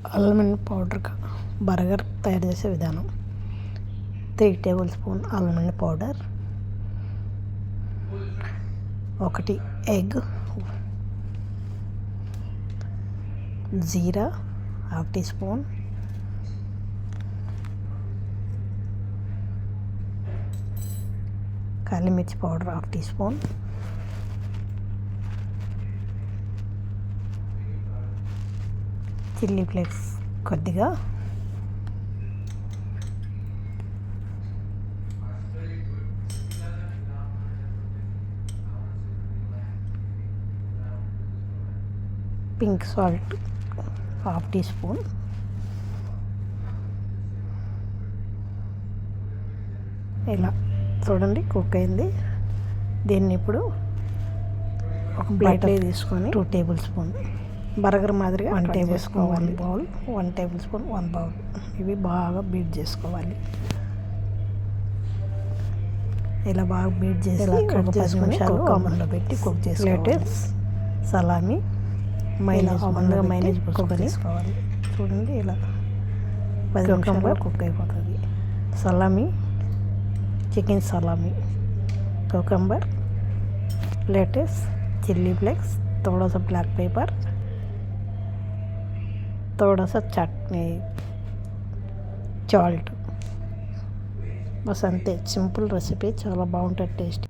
Almond powder burger తయారు చేసే విధానం. 3 tablespoon almond powder, 1 egg, jeera ½ teaspoon, కాలి మిర్చి powder ½ teaspoon, chilli flakes కొద్దిగా, పింక్ సాల్ట్ ½ టీ స్పూన్, ఇలా చూడండి కుక్ అయింది. దీన్ని ఇప్పుడు ఒక ప్లేట్లో తీసుకొని 2 టేబుల్ స్పూన్ బర్గర్ మాదిరిగా 1 table spoon 1 bowl, 1 table spoon 1 bowl ఇవి బాగా బీట్ చేసుకోవాలి. ఇలా బాగా బీట్ చేసి ఇలా కట్ చేసుకుని ఓవెన్లో పెట్టి కుక్ చేసుకోవాలి. లేటెస్ సలామీ మైనస్ ముందుగా మైనస్ కుక్ చేసుకోవాలి. చూడండి ఇలా 10 నిమిషాల్లో కుక్ అయిపోతుంది. Salami, chicken salami, cucumber, lettuce, chilli flakes, थोड़ा सा ब्लैक पेपर, थोड़ा सा चटनी, साल्ट. बस अंते सिंपल रेसिपी चाला बागुंटदी टेस्ट.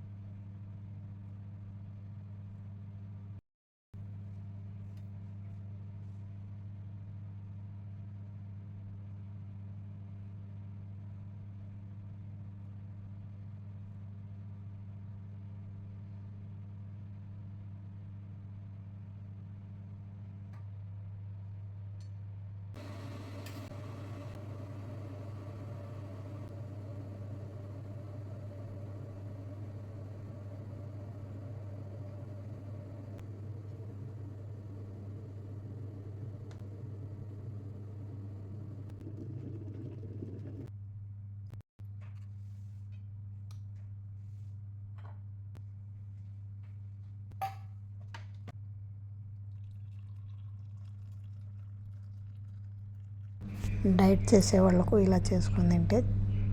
డైట్ చేసే వాళ్ళకు ఇలా చేసుకుని తింటే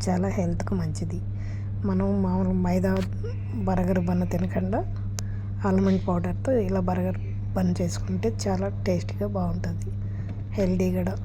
చాలా హెల్త్కి మంచిది. మనం మామూలు మైదా బర్గర్ బన్ తినకుండా ఆల్మండ్ పౌడర్తో ఇలా బర్గర్ బన్ చేసుకుంటే చాలా టేస్టీగా బాగుంటుంది, హెల్తీ కూడా.